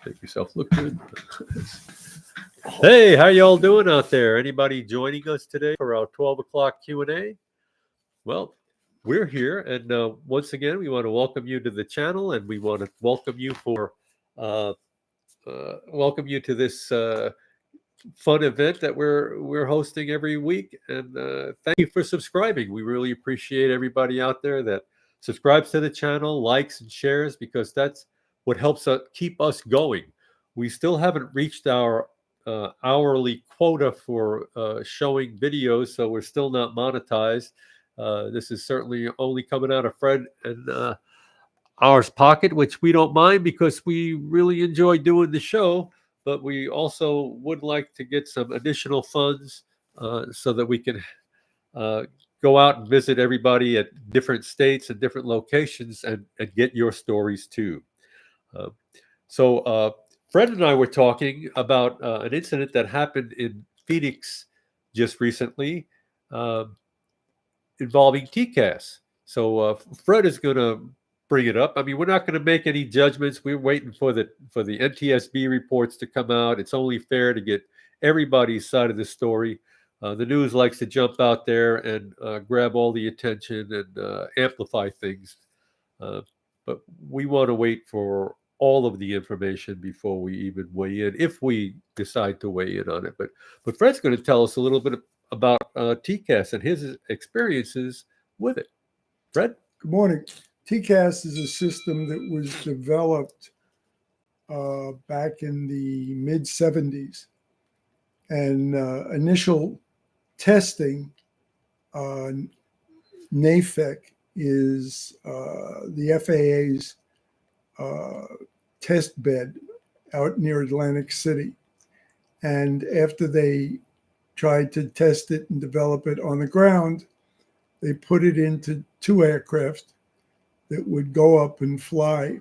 Make yourself look good. Hey, how y'all doing out there? Anybody joining us today for our 12 o'clock Q&A? Well, we're here, and once again, we want to welcome you to the channel, and we want to uh, welcome you to this fun event that we're hosting every week. And thank you for subscribing. We really appreciate everybody out there that subscribes to the channel, likes and shares, because that's what helps us keep us going. We still haven't reached our hourly quota for showing videos, so we're still not monetized. This is certainly only coming out of Fred and ours pocket, which we don't mind because we really enjoy doing the show, but we also would like to get some additional funds so that we can uh, go out and visit everybody at different states and different locations and get your stories too. Uh, so Fred and I were talking about an incident that happened in Phoenix just recently uh, involving TCAS. So Fred is going to bring it up. I mean, we're not going to make any judgments. We're waiting for the NTSB reports to come out. It's only fair to get everybody's side of the story. The news likes to jump out there and grab all the attention and amplify things. Uh, but we want to wait for all of the information before we even weigh in, if we decide to weigh in on it. But Fred's going to tell us a little bit about TCAS and his experiences with it. Fred? Good morning. TCAS is a system that was developed back in the mid-70s. And initial testing, NAFEC is the FAA's test bed out near Atlantic City. And after they tried to test it and develop it on the ground, they put it into two aircraft that would go up and fly.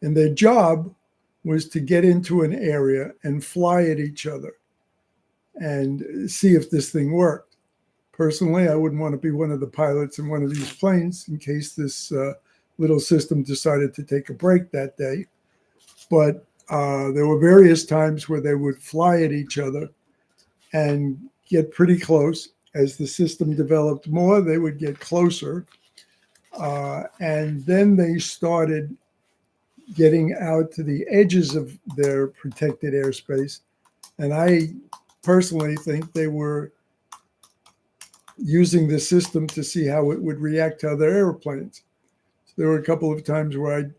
And their job was to get into an area and fly at each other and see if this thing worked. Personally, I wouldn't want to be one of the pilots in one of these planes in case this little system decided to take a break that day. But there were various times where they would fly at each other and get pretty close. As the system developed more, they would get closer. And then they started getting out to the edges of their protected airspace. And I personally think they were using the system to see how it would react to other airplanes. So there were a couple of times where I'd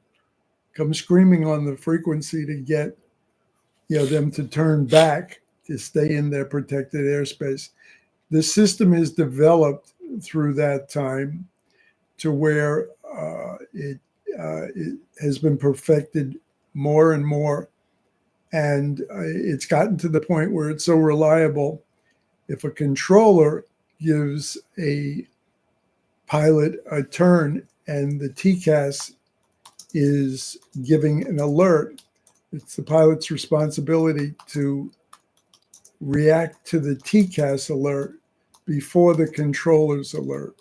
come screaming on the frequency to get them to turn back to stay in their protected airspace. The system is developed through that time to where it has been perfected more and more. And it's gotten to the point where it's so reliable. If a controller gives a pilot a turn and the TCAS is giving an alert, it's the pilot's responsibility to react to the TCAS alert before the controller's alert.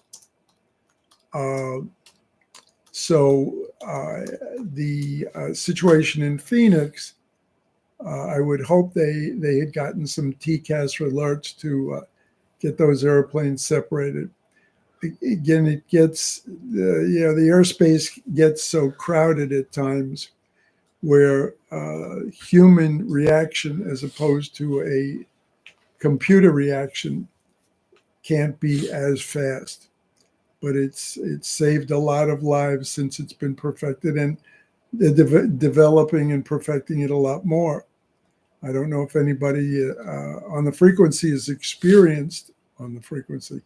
So the situation in Phoenix, I would hope they had gotten some TCAS alerts to get those airplanes separated. Again, it gets, the airspace gets so crowded at times where human reaction as opposed to a computer reaction can't be as fast. But it's saved a lot of lives since it's been perfected, and they're developing and perfecting it a lot more. I don't know if anybody on the frequency is experienced on the frequency.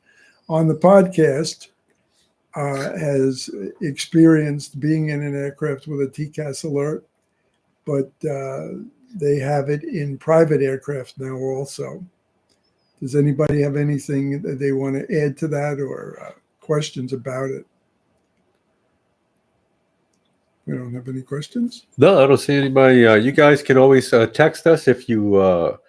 On the podcast, has experienced being in an aircraft with a TCAS alert, but they have it in private aircraft now also. Does anybody have anything that they want to add to that or questions about it? We don't have any questions? No, I don't see anybody. You guys can always text us if you are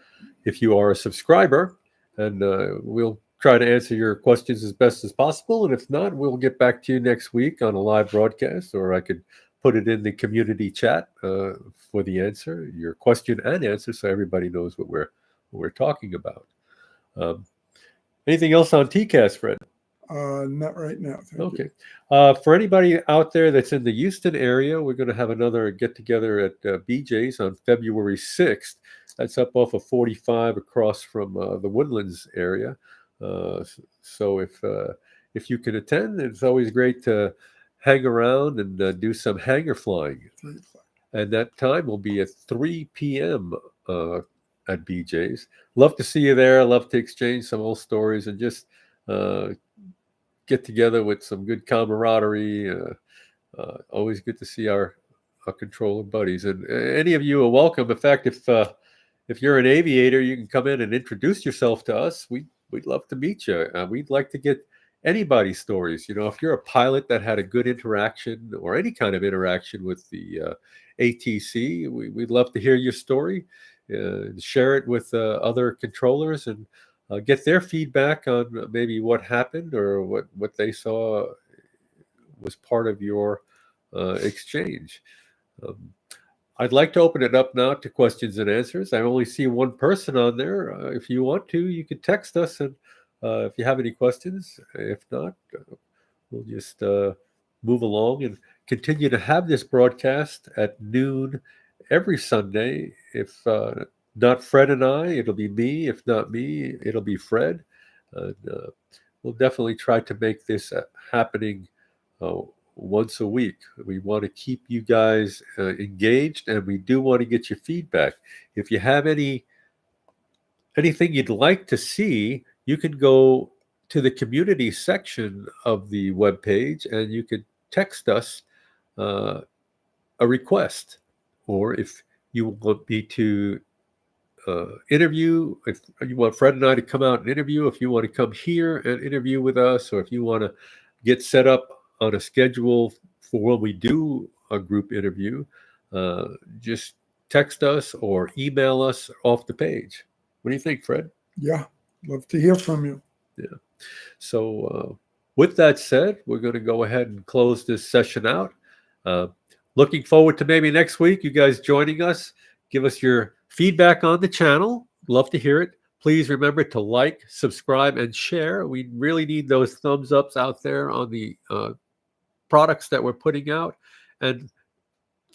a subscriber, and we'll try to answer your questions as best as possible. And if not, we'll get back to you next week on a live broadcast, or I could put it in the community chat for the answer, your question and answer, so everybody knows what we're talking about. Anything else on TCAS, Fred? Not right now. Thank you. Okay. For anybody out there that's in the Houston area, we're going to have another get-together at BJ's on February 6th. That's up off of 45 across from the Woodlands area. So if you can attend, it's always great to hang around and do some hanger flying. 3 o'clock. And that time will be at 3 p.m. At BJ's. Love to see you there. Love to exchange some old stories and just get together with some good camaraderie. Always good to see our controller buddies. And any of you are welcome. In fact, if you're an aviator, you can come in and introduce yourself to us. We'd love to meet you. We'd like to get anybody's stories. If you're a pilot that had a good interaction or any kind of interaction with the ATC, we'd love to hear your story. Share it with other controllers and get their feedback on maybe what happened or what they saw was part of your exchange. I'd like to open it up now to questions and answers. I only see one person on there. If you want to, you can text us and if you have any questions. If not, we'll just move along and continue to have this broadcast at noon every Sunday. If not Fred and I, it'll be me. If not me, it'll be Fred. We'll definitely try to make this happening once a week. We want to keep you guys engaged, and we do want to get your feedback. If you have anything you'd like to see, you can go to the community section of the webpage and you could text us a request. Or if you want me to interview, if you want Fred and I to come out and interview, if you want to come here and interview with us, or if you want to get set up on a schedule for when we do a group interview, just text us or email us off the page. What do you think, Fred? Yeah, love to hear from you. Yeah. So with that said, we're going to go ahead and close this session out. Looking forward to maybe next week, you guys joining us. Give us your feedback on the channel. Love to hear it. Please remember to like, subscribe, and share. We really need those thumbs ups out there on the products that we're putting out. And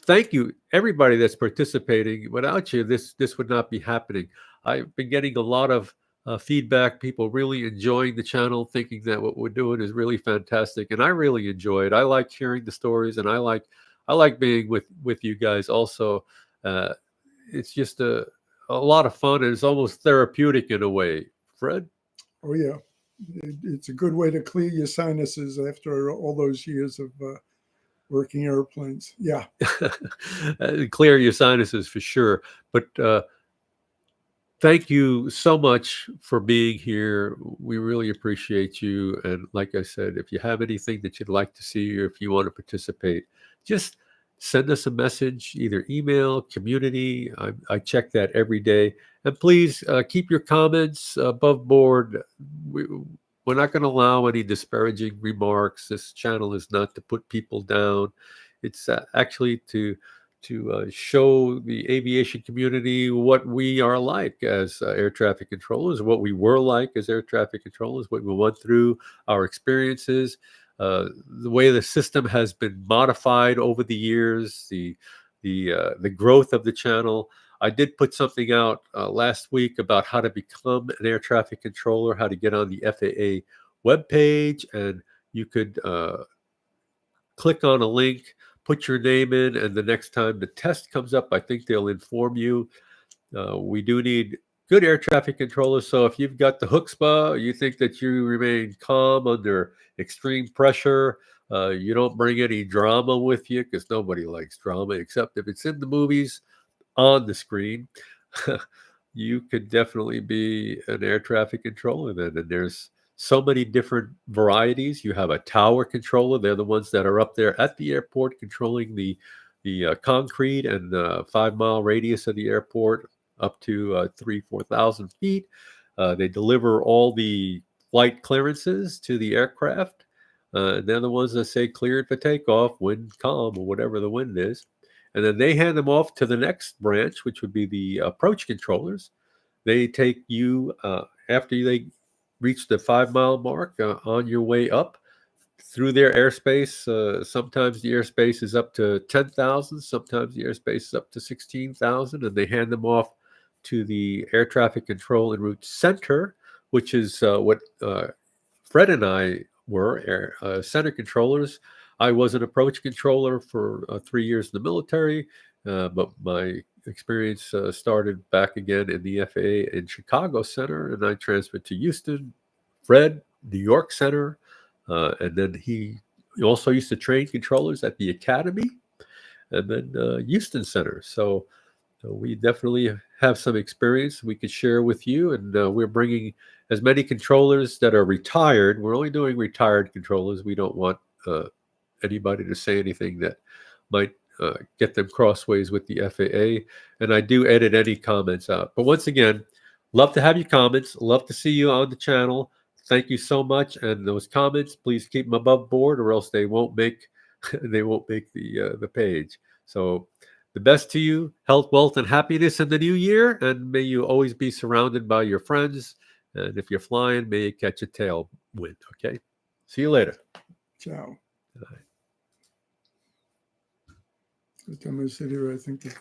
thank you, everybody that's participating. Without you, this would not be happening. I've been getting a lot of feedback, people really enjoying the channel, thinking that what we're doing is really fantastic. And I really enjoy it. I like hearing the stories, and I like being with you guys also. It's just a lot of fun, and it's almost therapeutic in a way. Fred? Oh, yeah. It's a good way to clear your sinuses after all those years of working airplanes. Yeah. Clear your sinuses for sure. But thank you so much for being here. We really appreciate you. And like I said, if you have anything that you'd like to see, or if you want to participate, just send us a message, either email, community. I check that every day. And please keep your comments above board. We're not going to allow any disparaging remarks. This channel is not to put people down. It's actually to show the aviation community what we are like as air traffic controllers, what we were like as air traffic controllers, what we went through, our experiences, the way the system has been modified over the years, the growth of the channel. I did put something out last week about how to become an air traffic controller, how to get on the FAA webpage, and you could click on a link, put your name in, and the next time the test comes up, I think they'll inform you. We do need good air traffic controllers. So if you've got the chutzpah, you think that you remain calm under extreme pressure, you don't bring any drama with you, because nobody likes drama except if it's in the movies on the screen, you could definitely be an air traffic controller then. And there's so many different varieties. You have a tower controller. They're the ones that are up there at the airport controlling the concrete and 5-mile radius of the airport up to 4,000 feet. They deliver all the flight clearances to the aircraft. They're the ones that say cleared for takeoff, wind calm, or whatever the wind is. And then they hand them off to the next branch, which would be the approach controllers. They take you after they reach the 5 mile mark on your way up through their airspace. Sometimes the airspace is up to 10,000, sometimes the airspace is up to 16,000, and they hand them off to the air traffic control and route center, which is what Fred and I were center controllers. I was an approach controller for 3 years in the military, but my experience started back again in the FAA in Chicago Center, and I transferred to Houston. Fred, New York Center, and then he also used to train controllers at the Academy, and then Houston Center. So we definitely have some experience we could share with you, and we're bringing as many controllers that are retired. We're only doing retired controllers. We don't want anybody to say anything that might get them crossways with the FAA, and I do edit any comments out. But once again, love to have your comments. Love to see you on the channel. Thank you so much. And those comments, please keep them above board, or else they won't make the page. So the best to you, health, wealth, and happiness in the new year, and may you always be surrounded by your friends. And if you're flying, may you catch a tailwind. Okay. See you later. Ciao. Bye. What time is it here? I think